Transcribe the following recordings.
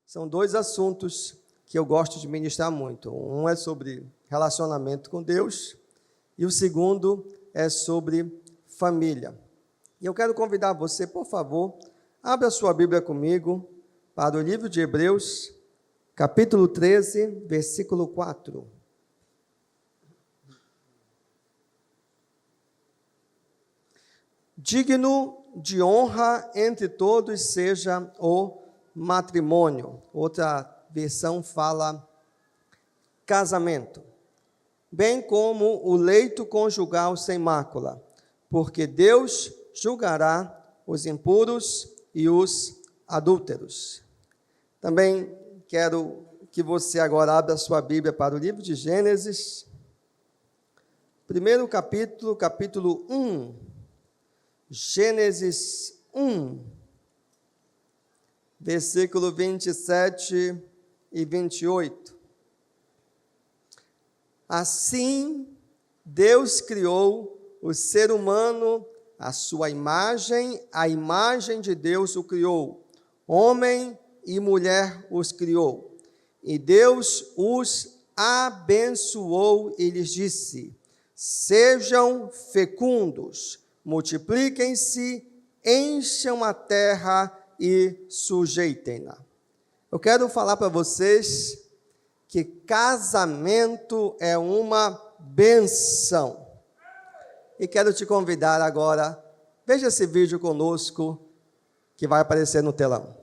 São dois assuntos que eu gosto de ministrar muito. Um é sobre relacionamento com Deus e o segundo é sobre família. E eu quero convidar você, por favor, abra sua Bíblia comigo para o livro de Hebreus, capítulo 13, versículo 4. Digno de honra entre todos seja o matrimônio. Outra versão fala casamento. Bem como o leito conjugal sem mácula, porque Deus julgará os impuros e os adúlteros. Também quero que você agora abra sua Bíblia para o livro de Gênesis, primeiro capítulo 1. Gênesis 1, versículo 27 e 28. Assim, Deus criou o ser humano à sua imagem, a imagem de Deus o criou. Homem e mulher os criou. E Deus os abençoou e lhes disse: sejam fecundos, multipliquem-se, encham a terra e sujeitem-na. Eu quero falar para vocês que casamento é uma bênção. E quero te convidar agora, veja esse vídeo conosco que vai aparecer no telão.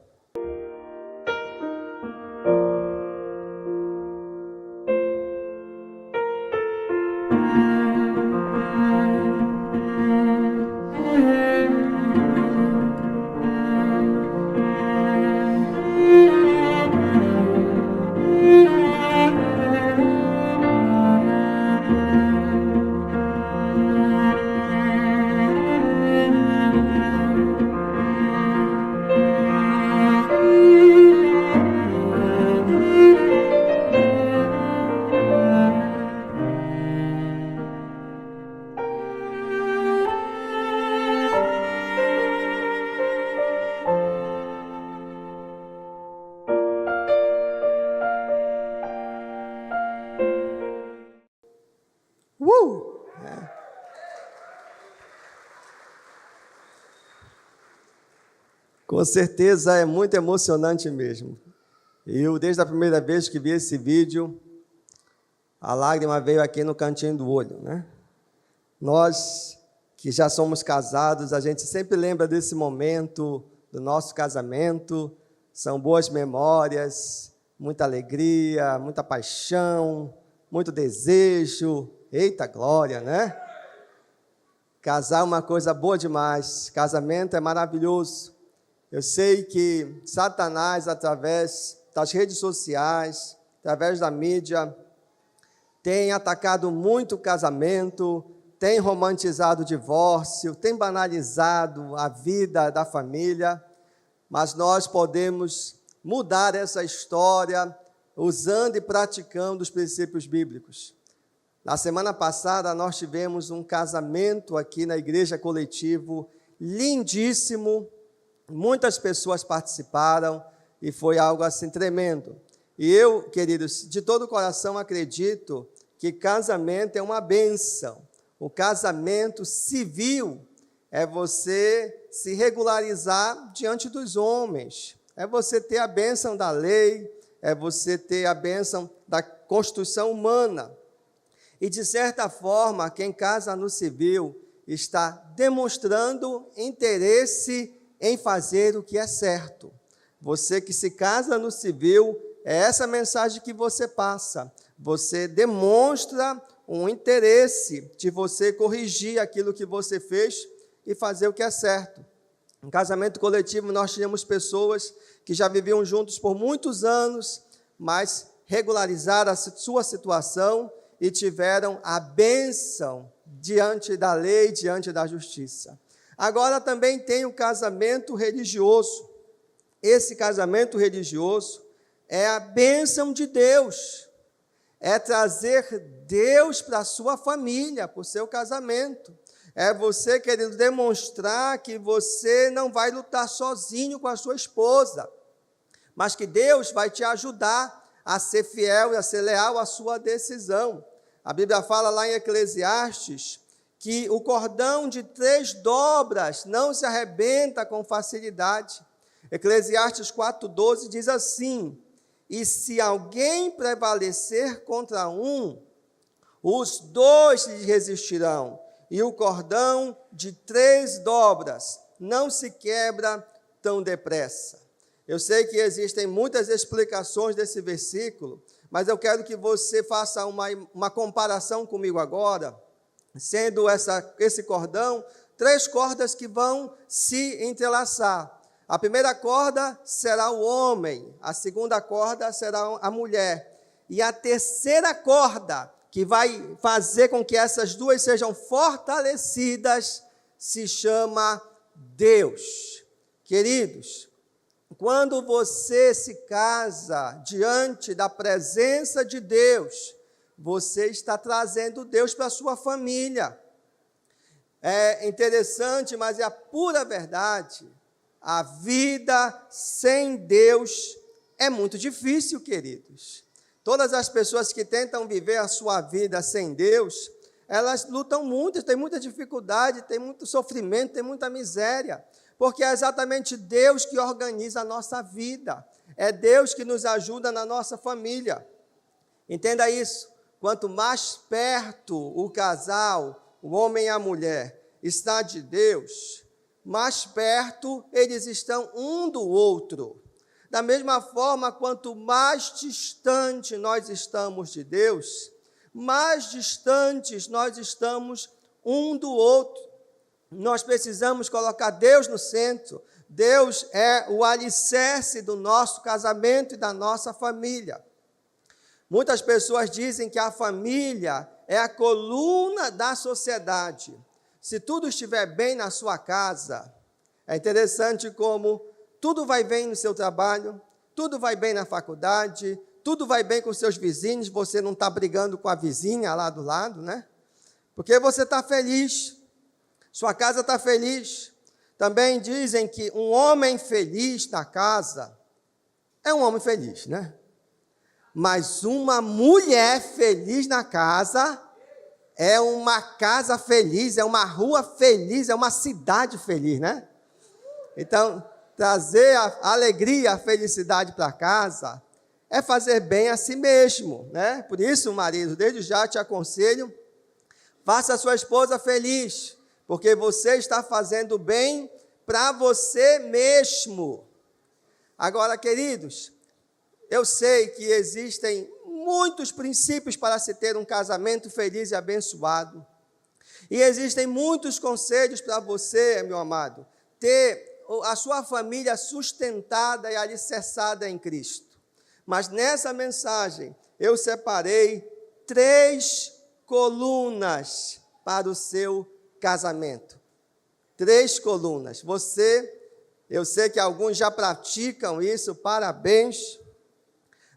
Com certeza é muito emocionante mesmo. Eu, desde a primeira vez que vi esse vídeo, a lágrima veio aqui no cantinho do olho, né? Nós que já somos casados, a gente sempre lembra desse momento do nosso casamento. São boas memórias, muita alegria, muita paixão, muito desejo. Eita glória, né? Casar é uma coisa boa demais. Casamento é maravilhoso. Eu sei que Satanás, através das redes sociais, através da mídia, tem atacado muito o casamento, tem romantizado o divórcio, tem banalizado a vida da família, mas nós podemos mudar essa história usando e praticando os princípios bíblicos. Na semana passada, nós tivemos um casamento aqui na Igreja Coletivo, lindíssimo. Muitas pessoas participaram e foi algo assim tremendo. E eu, queridos, de todo o coração acredito que casamento é uma bênção. O casamento civil é você se regularizar diante dos homens. É você ter a bênção da lei, é você ter a bênção da Constituição humana. E, de certa forma, quem casa no civil está demonstrando interesse em fazer o que é certo. Você que se casa no civil, é essa mensagem que você passa. Você demonstra um interesse de você corrigir aquilo que você fez e fazer o que é certo. Em casamento coletivo, nós tínhamos pessoas que já viviam juntos por muitos anos, mas regularizaram a sua situação e tiveram a bênção diante da lei, diante da justiça. Agora também tem o casamento religioso. Esse casamento religioso é a bênção de Deus. É trazer Deus para a sua família, para o seu casamento. É você querendo demonstrar que você não vai lutar sozinho com a sua esposa. mas que Deus vai te ajudar a ser fiel e a ser leal à sua decisão. A Bíblia fala lá em Eclesiastes que o cordão de 3 dobras não se arrebenta com facilidade. Eclesiastes 4,12 diz assim: e se alguém prevalecer contra um, os 2 lhe resistirão, e o cordão de 3 dobras não se quebra tão depressa. Eu sei que existem muitas explicações desse versículo, mas eu quero que você faça uma comparação comigo agora, sendo esse cordão 3 cordas que vão se entrelaçar. A primeira corda será o homem, a segunda corda será a mulher, e a terceira corda, que vai fazer com que essas 2 sejam fortalecidas, se chama Deus. Queridos, quando você se casa diante da presença de Deus, você está trazendo Deus para a sua família. É interessante, mas é a pura verdade. A vida sem Deus é muito difícil, queridos. Todas as pessoas que tentam viver a sua vida sem Deus, elas lutam muito, têm muita dificuldade, têm muito sofrimento, têm muita miséria, porque é exatamente Deus que organiza a nossa vida, é Deus que nos ajuda na nossa família. Entenda isso, quanto mais perto o casal, o homem e a mulher, está de Deus, mais perto eles estão um do outro. Da mesma forma, quanto mais distante nós estamos de Deus, mais distantes nós estamos um do outro. Nós precisamos colocar Deus no centro. Deus é o alicerce do nosso casamento e da nossa família. Muitas pessoas dizem que a família é a coluna da sociedade. Se tudo estiver bem na sua casa, é interessante como tudo vai bem no seu trabalho, tudo vai bem na faculdade, tudo vai bem com seus vizinhos, você não está brigando com a vizinha lá do lado, né? Porque você está feliz, sua casa está feliz. Também dizem que um homem feliz na casa é um homem feliz, né? Mas uma mulher feliz na casa é uma casa feliz, é uma rua feliz, é uma cidade feliz, né? Então, trazer a alegria, a felicidade para casa é fazer bem a si mesmo, né? Por isso, marido, desde já te aconselho, faça a sua esposa feliz, porque você está fazendo bem para você mesmo. Agora, queridos, eu sei que existem muitos princípios para se ter um casamento feliz e abençoado. E existem muitos conselhos para você, meu amado, ter a sua família sustentada e alicerçada em Cristo. Mas nessa mensagem, eu separei 3 colunas para o seu casamento. 3 colunas. Eu sei que alguns já praticam isso, parabéns.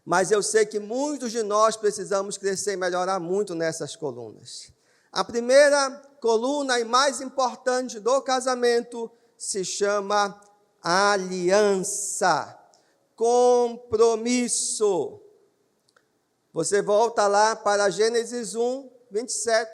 Mas eu sei que muitos de nós precisamos crescer e melhorar muito nessas colunas. A primeira coluna e mais importante do casamento se chama aliança, compromisso. Você volta lá para Gênesis 1, 27.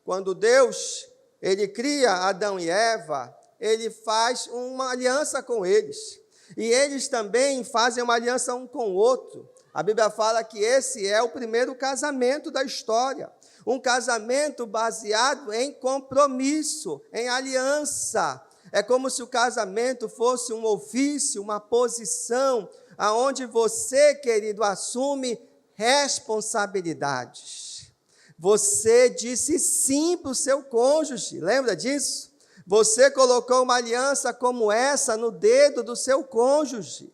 Quando Deus, ele cria Adão e Eva, ele faz uma aliança com eles. E eles também fazem uma aliança um com o outro. A Bíblia fala que esse é o primeiro casamento da história. Um casamento baseado em compromisso, em aliança. É como se o casamento fosse um ofício, uma posição, aonde você, querido, assume responsabilidades. Você disse sim para o seu cônjuge, lembra disso? Você colocou uma aliança como essa no dedo do seu cônjuge.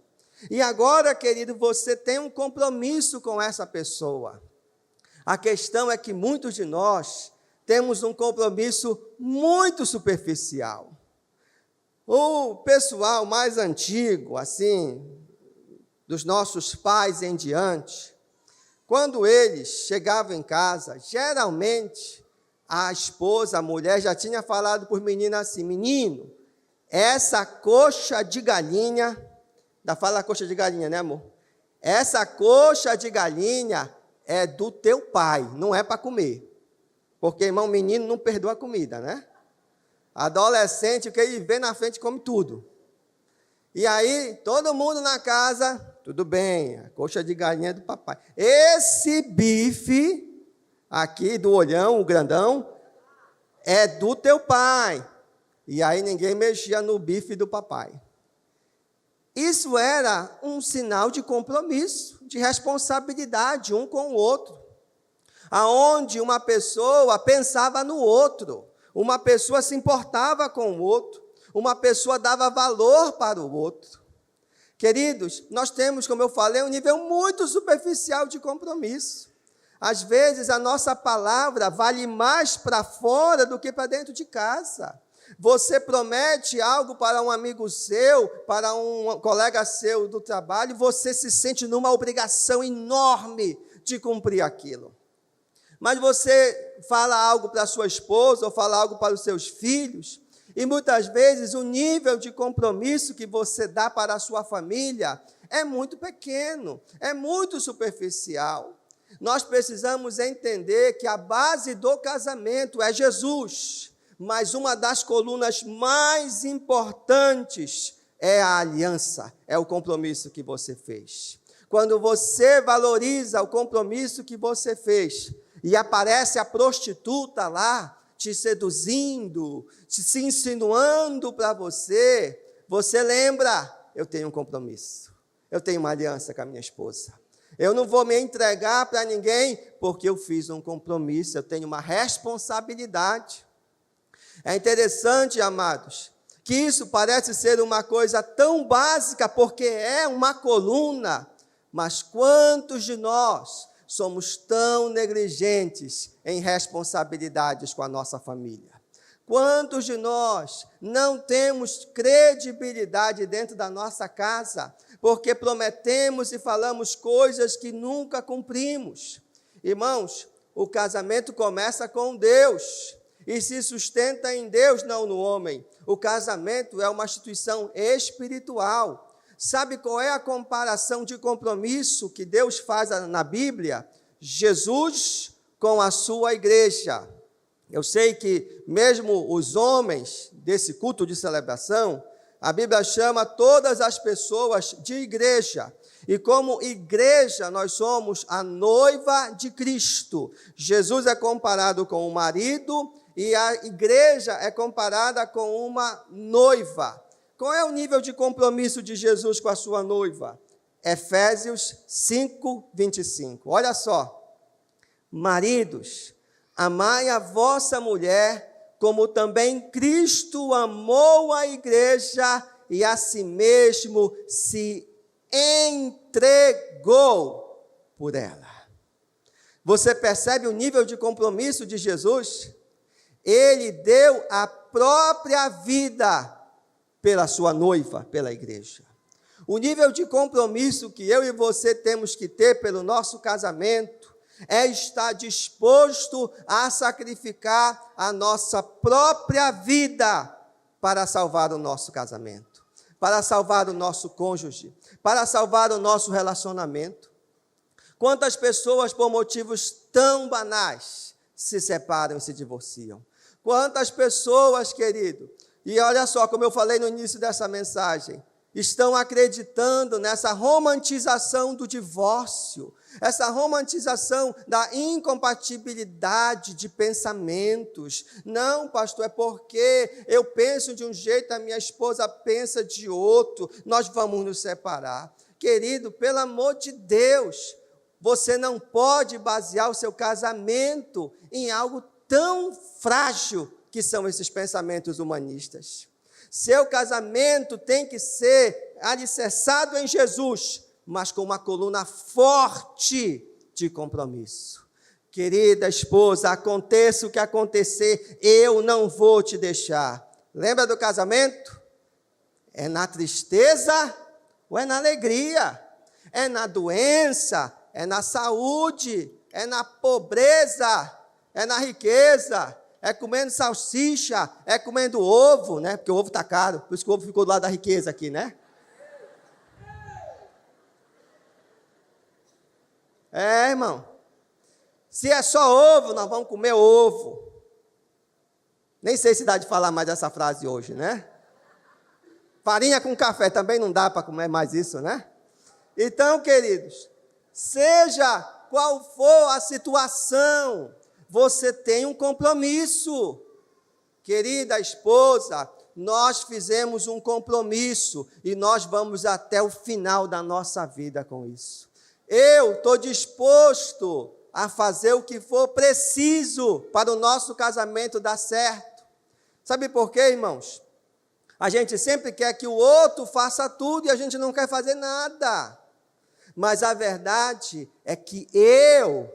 E agora, querido, você tem um compromisso com essa pessoa. A questão é que muitos de nós temos um compromisso muito superficial. O pessoal mais antigo, assim, dos nossos pais em diante, quando eles chegavam em casa, geralmente a esposa, a mulher, já tinha falado para os meninos assim: menino, essa coxa de galinha Ainda fala coxa de galinha, né, amor? Essa coxa de galinha é do teu pai, não é para comer. Porque, irmão, menino não perdoa a comida, né? Adolescente, o que ele vê na frente, come tudo. E aí, todo mundo na casa, tudo bem, a coxa de galinha é do papai. Esse bife aqui do olhão, o grandão, é do teu pai. E aí ninguém mexia no bife do papai. Isso era um sinal de compromisso, de responsabilidade um com o outro. Aonde uma pessoa pensava no outro, uma pessoa se importava com o outro, uma pessoa dava valor para o outro. Queridos, nós temos, como eu falei, um nível muito superficial de compromisso. Às vezes a nossa palavra vale mais para fora do que para dentro de casa. Você promete algo para um amigo seu, para um colega seu do trabalho, e você se sente numa obrigação enorme de cumprir aquilo. Mas você fala algo para a sua esposa, ou fala algo para os seus filhos, e muitas vezes o nível de compromisso que você dá para a sua família é muito pequeno, é muito superficial. Nós precisamos entender que a base do casamento é Jesus, mas uma das colunas mais importantes é a aliança, é o compromisso que você fez. Quando você valoriza o compromisso que você fez, e aparece a prostituta lá, te seduzindo, se insinuando para você, você lembra, eu tenho um compromisso, eu tenho uma aliança com a minha esposa. Eu não vou me entregar para ninguém, porque eu fiz um compromisso, eu tenho uma responsabilidade. É interessante, amados, que isso parece ser uma coisa tão básica, porque é uma coluna, mas quantos de nós somos tão negligentes em responsabilidades com a nossa família? Quantos de nós não temos credibilidade dentro da nossa casa, porque prometemos e falamos coisas que nunca cumprimos? Irmãos, o casamento começa com Deus e se sustenta em Deus, não no homem. O casamento é uma instituição espiritual. Sabe qual é a comparação de compromisso que Deus faz na Bíblia? Jesus com a sua igreja. Eu sei que mesmo os homens desse culto de celebração, a Bíblia chama todas as pessoas de igreja. E como igreja, nós somos a noiva de Cristo. Jesus é comparado com o marido e a igreja é comparada com uma noiva. Qual é o nível de compromisso de Jesus com a sua noiva? Efésios 5, 25. Olha só. Maridos, amai a vossa mulher, como também Cristo amou a igreja e a si mesmo se entregou por ela. Você percebe o nível de compromisso de Jesus? Ele deu a própria vida pela sua noiva, pela igreja. O nível de compromisso que eu e você temos que ter pelo nosso casamento é estar disposto a sacrificar a nossa própria vida para salvar o nosso casamento, para salvar o nosso cônjuge, para salvar o nosso relacionamento. Quantas pessoas, por motivos tão banais, se separam e se divorciam? Quantas pessoas, querido, e olha só, como eu falei no início dessa mensagem, estão acreditando nessa romantização do divórcio, essa romantização da incompatibilidade de pensamentos. Não, pastor, é porque eu penso de um jeito, a minha esposa pensa de outro, nós vamos nos separar. Querido, pelo amor de Deus, você não pode basear o seu casamento em algo tão frágil que são esses pensamentos humanistas. Seu casamento tem que ser alicerçado em Jesus, mas com uma coluna forte de compromisso. Querida esposa, aconteça o que acontecer, eu não vou te deixar. Lembra do casamento? É na tristeza ou é na alegria? É na doença, é na saúde, é na pobreza, é na riqueza, é comendo salsicha, é comendo ovo, né? Porque o ovo está caro, por isso que o ovo ficou do lado da riqueza aqui, né? Irmão. Se é só ovo, nós vamos comer ovo. Nem sei se dá de falar mais essa frase hoje, né? Farinha com café também não dá para comer mais isso, né? Então, queridos, seja qual for a situação, você tem um compromisso. Querida esposa, nós fizemos um compromisso e nós vamos até o final da nossa vida com isso. Eu estou disposto a fazer o que for preciso para o nosso casamento dar certo. Sabe por quê, irmãos? A gente sempre quer que o outro faça tudo e a gente não quer fazer nada. Mas a verdade é que eu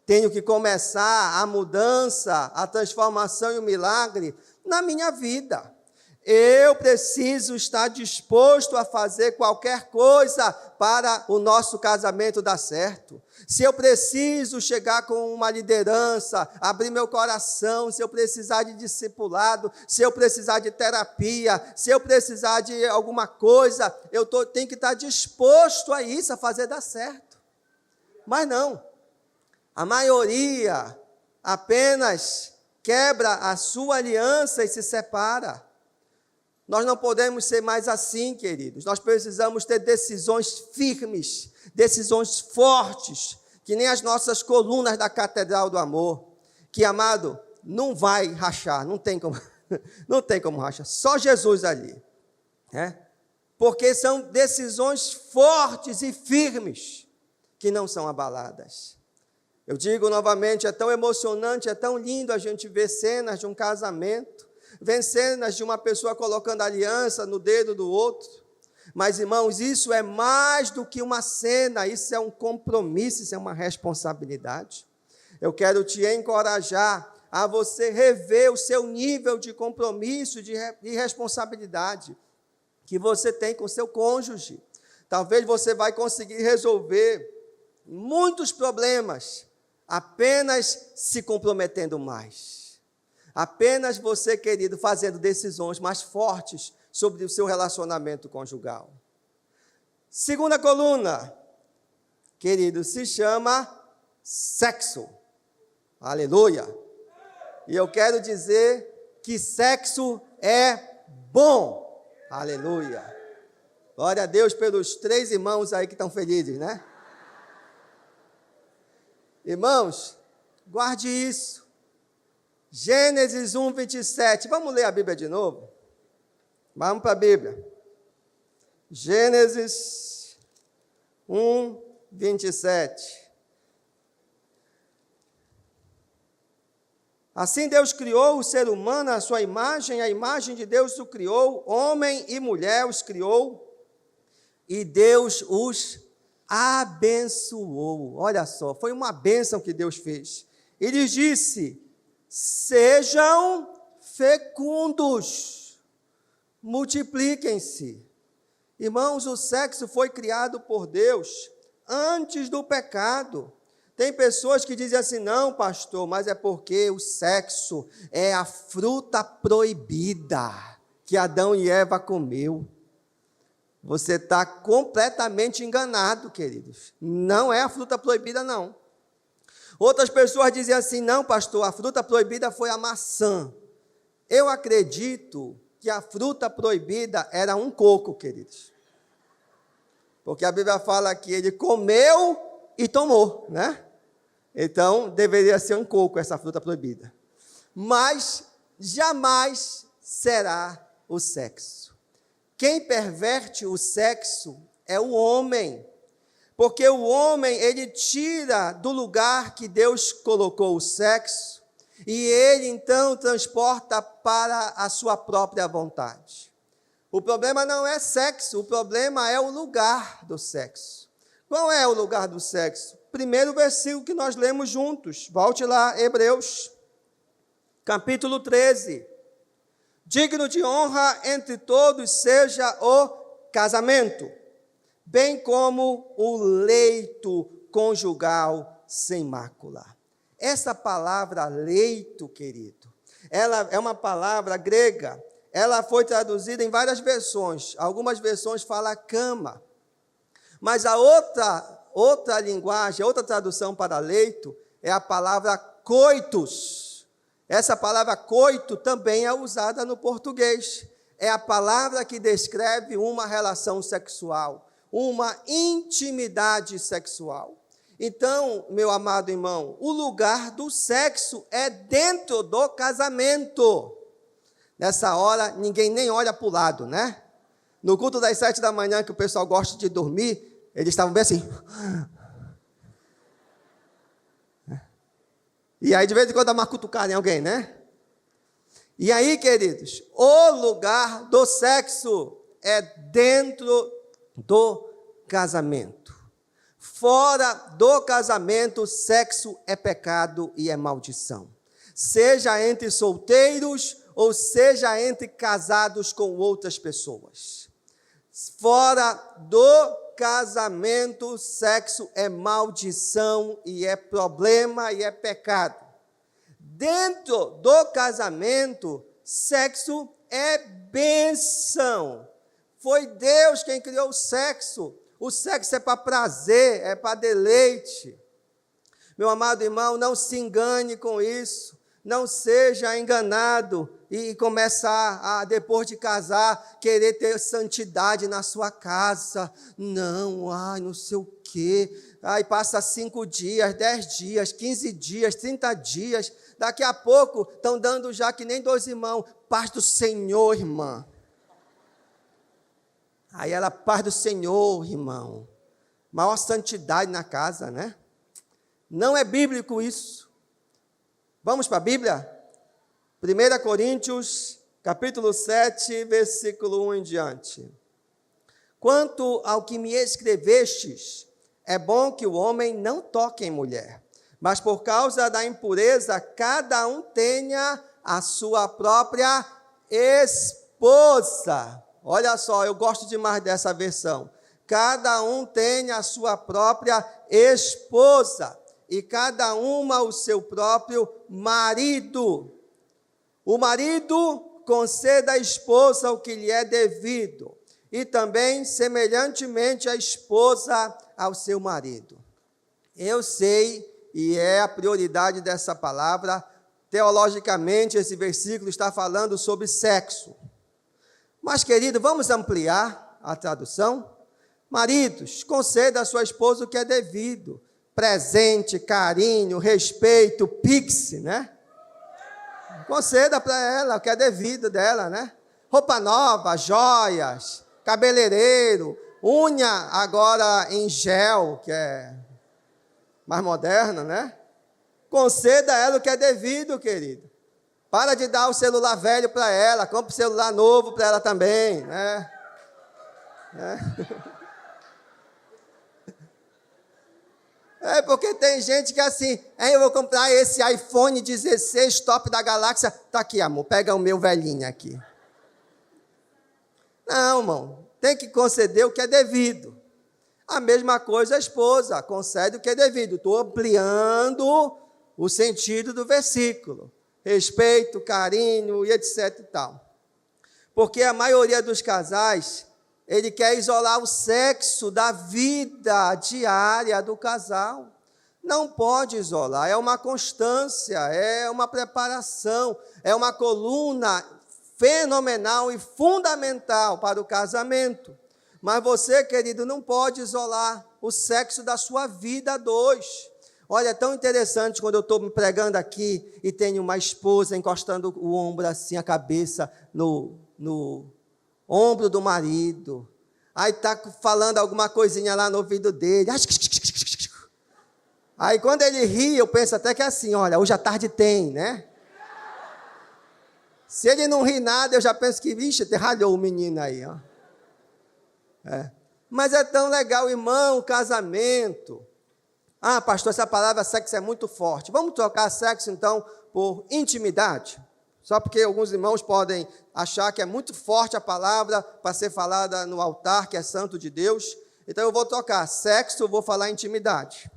tenho que começar a mudança, a transformação e o milagre na minha vida. Eu preciso estar disposto a fazer qualquer coisa para o nosso casamento dar certo. Se eu preciso chegar com uma liderança, abrir meu coração, se eu precisar de discipulado, se eu precisar de terapia, se eu precisar de alguma coisa, tenho que estar disposto a isso, a fazer dar certo. Mas não, a maioria apenas quebra a sua aliança e se separa. Nós não podemos ser mais assim, queridos. Nós precisamos ter decisões firmes, decisões fortes, que nem as nossas colunas da Catedral do Amor, que, amado, não vai rachar, não tem como rachar, só Jesus ali. Porque são decisões fortes e firmes, que não são abaladas. Eu digo novamente, é tão emocionante, é tão lindo a gente ver cenas de um casamento, ver cenas de uma pessoa colocando aliança no dedo do outro. Mas, irmãos, isso é mais do que uma cena, isso é um compromisso, isso é uma responsabilidade. Eu quero te encorajar a você rever o seu nível de compromisso, de responsabilidade que você tem com o seu cônjuge. Talvez você vai conseguir resolver muitos problemas apenas se comprometendo mais. Apenas você, querido, fazendo decisões mais fortes sobre o seu relacionamento conjugal. Segunda coluna, querido, se chama sexo. Aleluia! E eu quero dizer que sexo é bom. Aleluia! Glória a Deus pelos 3 irmãos aí que estão felizes, né? Irmãos, guarde isso. Gênesis 1, 27. Vamos ler a Bíblia de novo? Vamos para a Bíblia. Gênesis 1, 27. Assim Deus criou o ser humano à sua imagem, a imagem de Deus o criou, homem e mulher os criou, e Deus os abençoou. Olha só, foi uma bênção que Deus fez. E lhes disse: sejam fecundos, multipliquem-se. Irmãos, o sexo foi criado por Deus antes do pecado. Tem pessoas que dizem assim: não, pastor, mas é porque o sexo é a fruta proibida que Adão e Eva comeu. Você está completamente enganado, queridos. Não é a fruta proibida, não. Outras pessoas dizem assim: não, pastor, a fruta proibida foi a maçã. Eu acredito que a fruta proibida era um coco, queridos. Porque a Bíblia fala que ele comeu e tomou, né? Então, deveria ser um coco essa fruta proibida. Mas jamais será o sexo. Quem perverte o sexo é o homem. Porque o homem, ele tira do lugar que Deus colocou o sexo e ele, então, transporta para a sua própria vontade. O problema não é sexo, o problema é o lugar do sexo. Qual é o lugar do sexo? Primeiro versículo que nós lemos juntos. Volte lá, Hebreus, capítulo 13. Digno de honra entre todos seja o casamento, bem como o leito conjugal sem mácula. Essa palavra leito, querido, ela é uma palavra grega. Ela foi traduzida em várias versões. Algumas versões falam cama. Mas a outra linguagem, outra tradução para leito, é a palavra coitus. Essa palavra coito também é usada no português. É a palavra que descreve uma relação sexual, uma intimidade sexual. Então, meu amado irmão, o lugar do sexo é dentro do casamento. Nessa hora, ninguém nem olha para o lado, né? No culto das 7 da manhã, que o pessoal gosta de dormir, eles estavam bem assim. E aí, de vez em quando, dá uma cutucada em alguém, né? E aí, queridos, o lugar do sexo é dentro do casamento. Fora do casamento, sexo é pecado e é maldição. Seja entre solteiros ou seja entre casados com outras pessoas. Fora do casamento, sexo é maldição e é problema e é pecado. Dentro do casamento, sexo é bênção. Foi Deus quem criou o sexo. O sexo é para prazer, é para deleite. Meu amado irmão, não se engane com isso. Não seja enganado e começar a, depois de casar, querer ter santidade na sua casa. Não, não sei o quê. Aí passa 5 dias, 10 dias, 15 dias, 30 dias. Daqui a pouco estão dando já que nem 2 irmãos. Paz do Senhor, irmã. Aí ela, paz do Senhor, irmão. Maior santidade na casa, né? Não é bíblico isso. Vamos para a Bíblia? 1 Coríntios, capítulo 7, versículo 1 em diante. Quanto ao que me escrevestes, é bom que o homem não toque em mulher, mas por causa da impureza, cada um tenha a sua própria esposa. Olha só, eu gosto demais dessa versão. Cada um tenha a sua própria esposa, e cada uma o seu próprio marido. O marido conceda à esposa o que lhe é devido, e também, semelhantemente, a esposa ao seu marido. Eu sei, e é a prioridade dessa palavra, teologicamente, esse versículo está falando sobre sexo. Mas, querido, vamos ampliar a tradução? Maridos, conceda à sua esposa o que é devido. Presente, carinho, respeito, pix, né? Conceda para ela o que é devido dela, né? Roupa nova, joias, cabeleireiro, unha agora em gel, que é mais moderna, né? Conceda a ela o que é devido, querido. Para de dar o celular velho para ela, compre o celular novo para ela também, né? É porque tem gente que assim, eu vou comprar esse iPhone 16 top da galáxia. Tá aqui, amor, pega o meu velhinho aqui. Não, irmão, tem que conceder o que é devido. A mesma coisa a esposa, concede o que é devido. Estou ampliando o sentido do versículo. Respeito, carinho e etc e tal. Porque a maioria dos casais, ele quer isolar o sexo da vida diária do casal. Não pode isolar, é uma constância, é uma preparação, é uma coluna fenomenal e fundamental para o casamento. Mas você, querido, não pode isolar o sexo da sua vida a 2. Olha, é tão interessante quando eu estou me pregando aqui e tenho uma esposa encostando o ombro assim, a cabeça no ombro do marido. Aí está falando alguma coisinha lá no ouvido dele. Aí quando ele ri, eu penso até que é assim, olha, hoje à tarde tem, né? Se ele não ri nada, eu já penso que, vixe, ralhou o menino aí, ó. Mas é tão legal, irmão, o casamento. Ah, pastor, essa palavra sexo é muito forte. Vamos trocar sexo, então, por intimidade? Só porque alguns irmãos podem achar que é muito forte a palavra para ser falada no altar, que é santo de Deus. Então, eu vou trocar sexo, eu vou falar intimidade.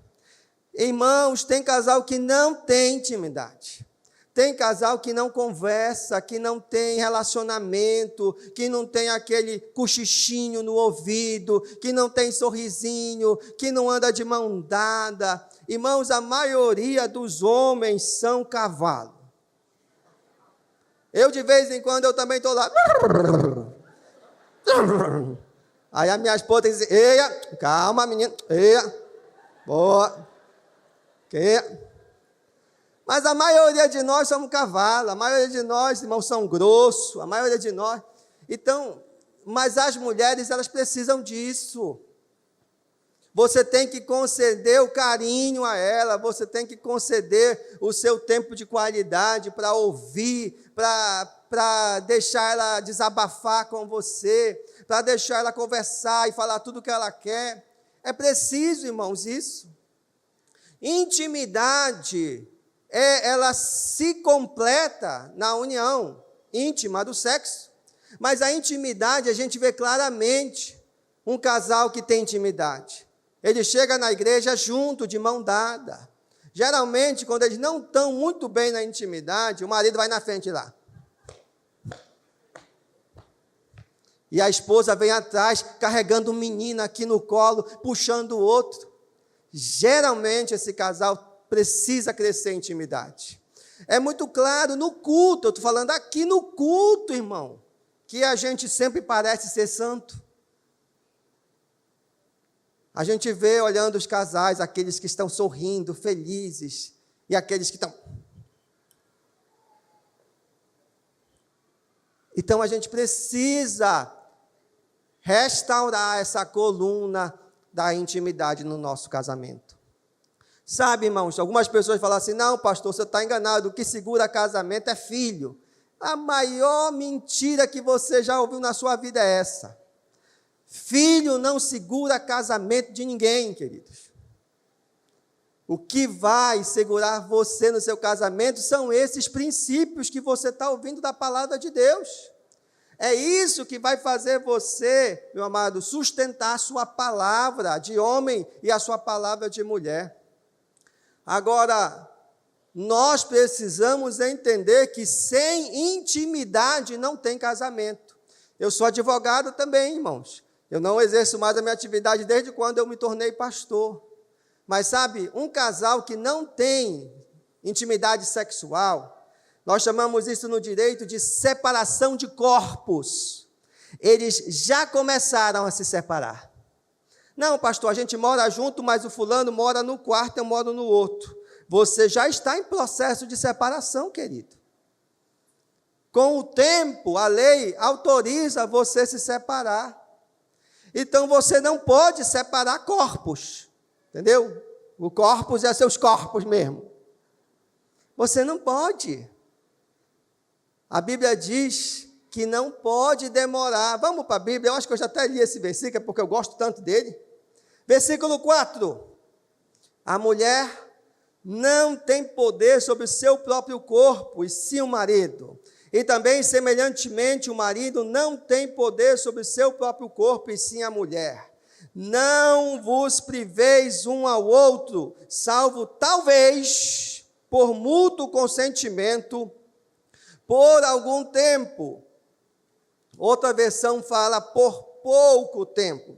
Irmãos, tem casal que não tem intimidade. Tem casal que não conversa, que não tem relacionamento, que não tem aquele cochichinho no ouvido, que não tem sorrisinho, que não anda de mão dada. Irmãos, a maioria dos homens são cavalo. Eu, de vez em quando, eu também estou lá. Aí a minha esposa tem que dizer, eia, calma, menina, eia, boa, que... Mas a maioria de nós somos cavalo, a maioria de nós, irmãos, são grossos, a maioria de nós. Então, mas as mulheres, elas precisam disso. Você tem que conceder o carinho a ela, você tem que conceder o seu tempo de qualidade para ouvir, para deixar ela desabafar com você, para deixar ela conversar e falar tudo o que ela quer. É preciso, irmãos, isso. Intimidade, ela se completa na união íntima do sexo. Mas a intimidade, a gente vê claramente um casal que tem intimidade. Ele chega na igreja junto, de mão dada. Geralmente, quando eles não estão muito bem na intimidade, o marido vai na frente lá. E a esposa vem atrás, carregando o menino aqui no colo, puxando o outro. Geralmente, esse casal precisa crescer em intimidade. É muito claro no culto, eu estou falando aqui no culto, irmão, que a gente sempre parece ser santo. A gente vê olhando os casais, aqueles que estão sorrindo, felizes, e aqueles que estão... Então a gente precisa restaurar essa coluna da intimidade no nosso casamento. Sabe, irmãos, algumas pessoas falam assim, não, pastor, você está enganado, o que segura casamento é filho. A maior mentira que você já ouviu na sua vida é essa. Filho não segura casamento de ninguém, queridos. O que vai segurar você no seu casamento são esses princípios que você está ouvindo da palavra de Deus. É isso que vai fazer você, meu amado, sustentar a sua palavra de homem e a sua palavra de mulher. Agora, nós precisamos entender que sem intimidade não tem casamento. Eu sou advogado também, irmãos. Eu não exerço mais a minha atividade desde quando eu me tornei pastor. Mas sabe, um casal que não tem intimidade sexual, nós chamamos isso no direito de separação de corpos. Eles já começaram a se separar. Não, pastor, a gente mora junto, mas o fulano mora no quarto, eu moro no outro. Você já está em processo de separação, querido. Com o tempo, a lei autoriza você se separar. Então, você não pode separar corpos, entendeu? O corpos é seus corpos mesmo. Você não pode. A Bíblia diz que não pode demorar. Vamos para a Bíblia, eu acho que eu já até li esse versículo, porque eu gosto tanto dele. Versículo 4. A mulher não tem poder sobre o seu próprio corpo, e sim o marido. E também, semelhantemente, o marido não tem poder sobre o seu próprio corpo, e sim a mulher. Não vos priveis um ao outro, salvo talvez por mútuo consentimento, por algum tempo. Outra versão fala por pouco tempo,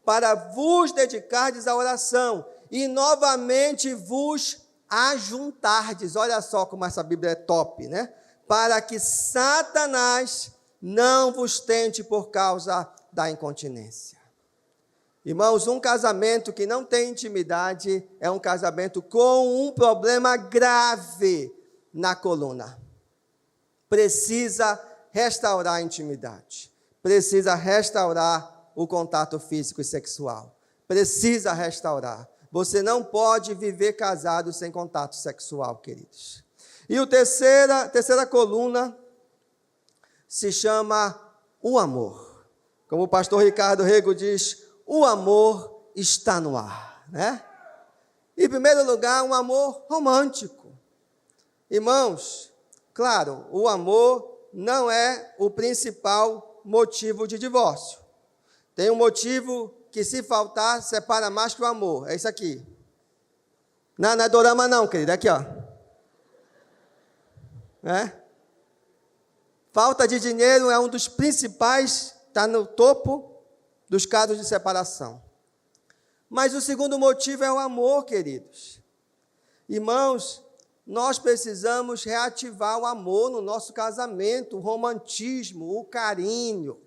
para vos dedicardes à oração e novamente vos ajuntardes. Olha só como essa Bíblia é top, né? Para que Satanás não vos tente por causa da incontinência. Irmãos, um casamento que não tem intimidade é um casamento com um problema grave na coluna. Precisa restaurar a intimidade. Precisa restaurar o contato físico e sexual. Precisa restaurar. Você não pode viver casado sem contato sexual, queridos. E a terceira coluna se chama o amor. Como o pastor Ricardo Rego diz, o amor está no ar, né? Em primeiro lugar, um amor romântico. Irmãos, claro, o amor não é o principal motivo de divórcio. Tem um motivo que, se faltar, separa mais que o amor. É isso aqui. Não é dorama não, querido. Aqui, ó. né? Falta de dinheiro é um dos principais, está no topo dos casos de separação. Mas o segundo motivo é o amor, queridos. Irmãos, nós precisamos reativar o amor no nosso casamento, o romantismo, o carinho,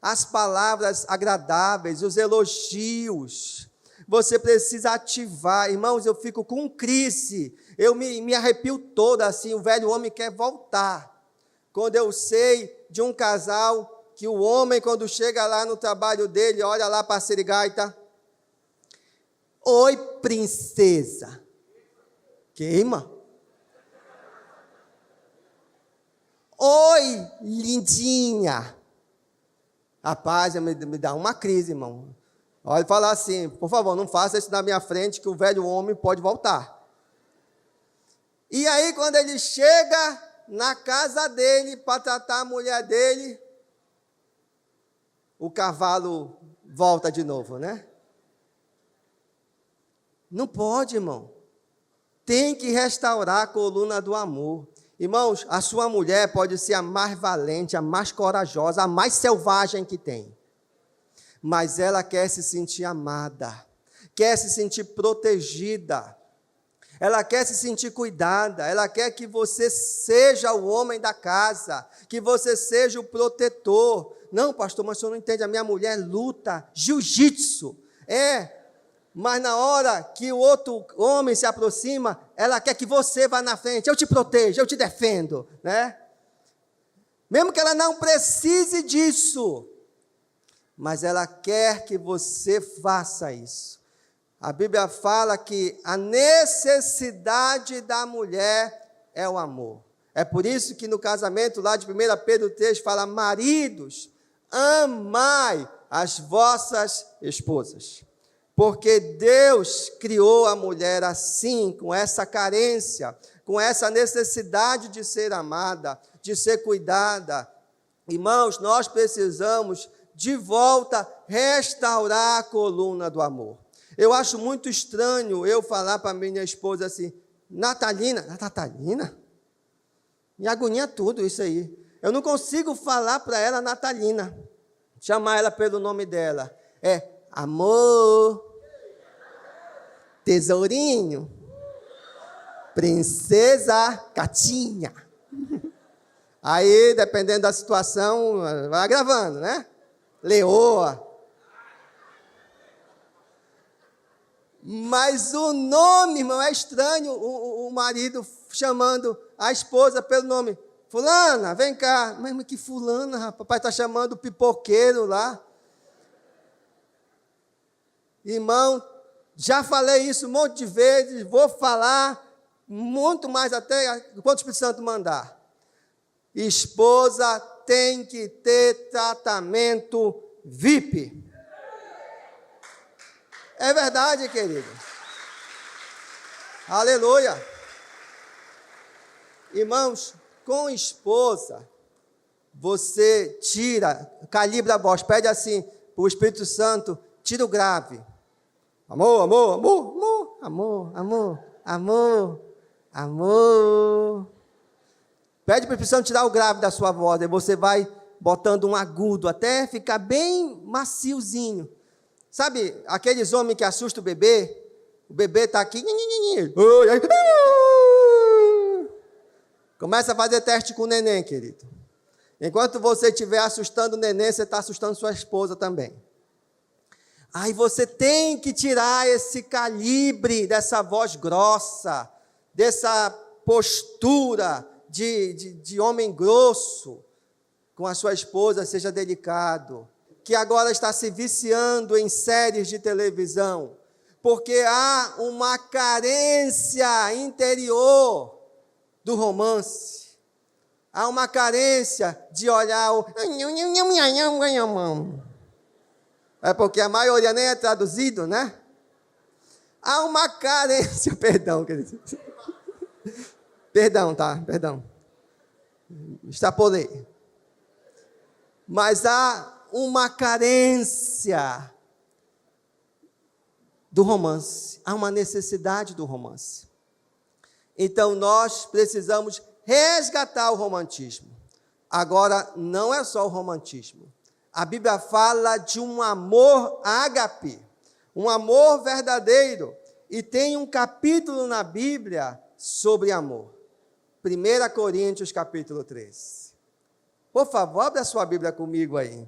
as palavras agradáveis, os elogios. Você precisa ativar. Irmãos, eu fico com crise, eu me arrepio toda assim, o velho homem quer voltar. Quando eu sei de um casal que o homem, quando chega lá no trabalho dele, olha lá para a sirigaita, oi, princesa. Queima. Oi, lindinha. Rapaz, me dá uma crise, irmão. Olha, falar assim, por favor, não faça isso na minha frente, que o velho homem pode voltar. E aí, quando ele chega na casa dele, para tratar a mulher dele, o cavalo volta de novo, né? Não pode, irmão. Tem que restaurar a coluna do amor. Irmãos, a sua mulher pode ser a mais valente, a mais corajosa, a mais selvagem que tem. Mas ela quer se sentir amada, quer se sentir protegida, ela quer se sentir cuidada, ela quer que você seja o homem da casa, que você seja o protetor. Não, pastor, mas o senhor não entende, a minha mulher luta jiu-jitsu. Mas na hora que o outro homem se aproxima, ela quer que você vá na frente, eu te protejo, eu te defendo, né? Mesmo que ela não precise disso, mas ela quer que você faça isso. A Bíblia fala que a necessidade da mulher é o amor. É por isso que no casamento lá de 1 Pedro 3 fala, maridos, amai as vossas esposas. Porque Deus criou a mulher assim, com essa carência, com essa necessidade de ser amada, de ser cuidada. Irmãos, nós precisamos de volta restaurar a coluna do amor. Eu acho muito estranho eu falar para minha esposa assim, Natalina, me agonia tudo isso aí. Eu não consigo falar para ela Natalina, chamar ela pelo nome dela. Amor, tesourinho, princesa Catinha. Aí, dependendo da situação, vai gravando, né? Leoa. Mas o nome, irmão, é estranho, o marido chamando a esposa pelo nome. Fulana, vem cá. Mas que fulana, rapaz? Papai está chamando o pipoqueiro lá. Irmão, já falei isso um monte de vezes, vou falar muito mais até quando o Espírito Santo mandar. Esposa tem que ter tratamento VIP. É verdade, querido. Aleluia. Irmãos, com esposa, você tira, calibra a voz, pede assim para o Espírito Santo, tira o grave. Amor, amor, amor, amor, amor, amor, amor. Pede para o Espírito Santo tirar o grave da sua voz, aí você vai botando um agudo até ficar bem maciozinho. Sabe aqueles homens que assustam o bebê está aqui, começa a fazer teste com o neném, querido. Enquanto você estiver assustando o neném, você está assustando sua esposa também. Aí você tem que tirar esse calibre dessa voz grossa, dessa postura de homem grosso com a sua esposa, seja delicado, que agora está se viciando em séries de televisão, porque há uma carência interior do romance, há uma carência de olhar o... É porque a maioria nem é traduzido, né? Há uma carência, perdão, querido. Perdão, tá? Perdão. Extrapolei. Mas há uma carência do romance. Há uma necessidade do romance. Então, nós precisamos resgatar o romantismo. Agora, não é só o romantismo. A Bíblia fala de um amor ágape, um amor verdadeiro. E tem um capítulo na Bíblia sobre amor. 1 Coríntios, capítulo 13. Por favor, abra a sua Bíblia comigo aí.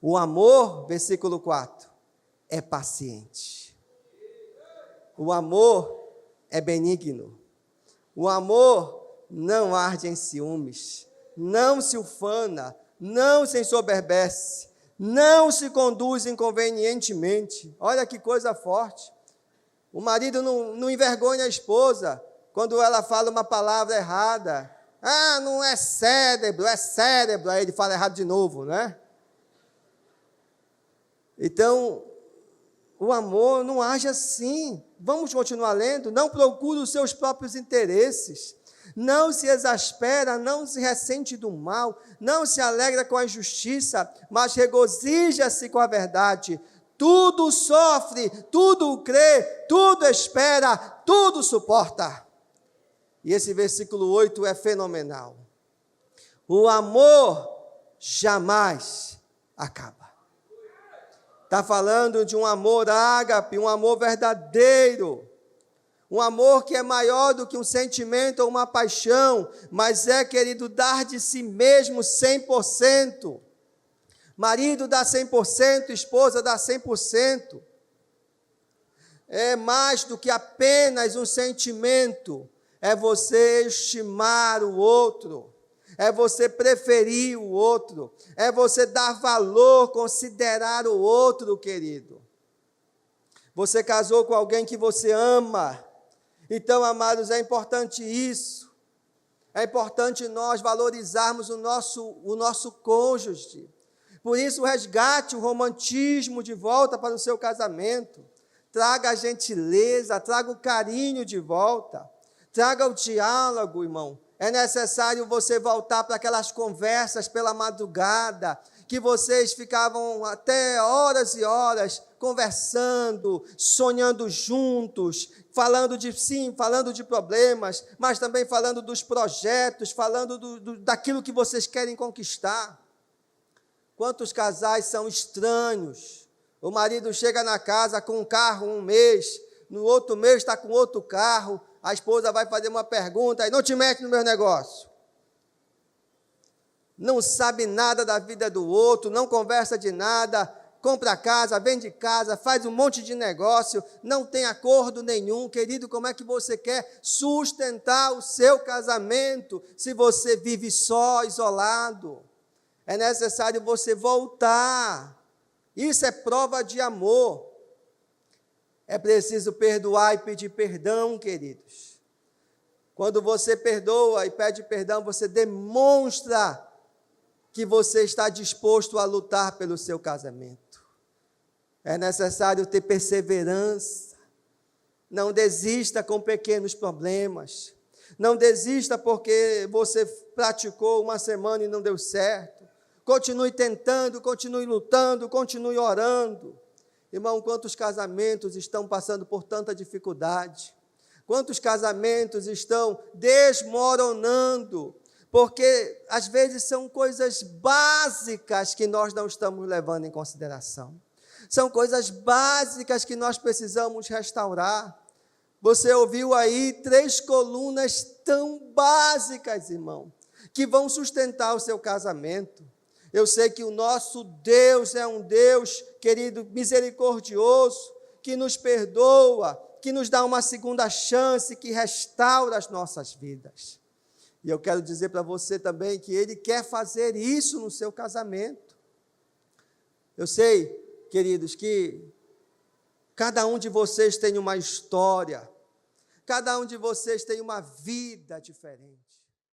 O amor, versículo 4, é paciente. O amor é benigno. O amor não arde em ciúmes, não se ufana, não se ensoberbece, não se conduz inconvenientemente. Olha que coisa forte. O marido não envergonha a esposa quando ela fala uma palavra errada. Ah, não é cérebro, é cérebro. Aí ele fala errado de novo, né? Então, o amor não age assim. Vamos continuar lendo. Não procura os seus próprios interesses. Não se exaspera, não se ressente do mal, não se alegra com a injustiça, mas regozija-se com a verdade. Tudo sofre, tudo crê, tudo espera, tudo suporta. E esse versículo 8 é fenomenal. O amor jamais acaba. Está falando de um amor ágape, um amor verdadeiro. Um amor que é maior do que um sentimento ou uma paixão, mas é, querido, dar de si mesmo 100%. Marido dá 100%, esposa dá 100%. É mais do que apenas um sentimento. É você estimar o outro. É você preferir o outro. É você dar valor, considerar o outro, querido. Você casou com alguém que você ama. Então, amados, é importante isso. É importante nós valorizarmos o nosso cônjuge. Por isso, resgate o romantismo de volta para o seu casamento. Traga a gentileza, traga o carinho de volta. Traga o diálogo, irmão. É necessário você voltar para aquelas conversas pela madrugada, que vocês ficavam até horas e horas conversando, sonhando juntos, falando de problemas, mas também falando dos projetos, falando daquilo que vocês querem conquistar. Quantos casais são estranhos? O marido chega na casa com um carro um mês, no outro mês está com outro carro, a esposa vai fazer uma pergunta, e não te mete no meu negócio. Não sabe nada da vida do outro, não conversa de nada, compra casa, vende casa, faz um monte de negócio, não tem acordo nenhum. Querido, como é que você quer sustentar o seu casamento se você vive só, isolado? É necessário você voltar. Isso é prova de amor. É preciso perdoar e pedir perdão, queridos. Quando você perdoa e pede perdão, você demonstra que você está disposto a lutar pelo seu casamento. É necessário ter perseverança. Não desista com pequenos problemas. Não desista porque você praticou uma semana e não deu certo. Continue tentando, continue lutando, continue orando. Irmão, quantos casamentos estão passando por tanta dificuldade? Quantos casamentos estão desmoronando? Porque, às vezes, são coisas básicas que nós não estamos levando em consideração. São coisas básicas que nós precisamos restaurar. Você ouviu aí 3 colunas tão básicas, irmão, que vão sustentar o seu casamento. Eu sei que o nosso Deus é um Deus, querido, misericordioso, que nos perdoa, que nos dá uma segunda chance, que restaura as nossas vidas. E eu quero dizer para você também que Ele quer fazer isso no seu casamento. Eu sei, queridos, que cada um de vocês tem uma história, cada um de vocês tem uma vida diferente.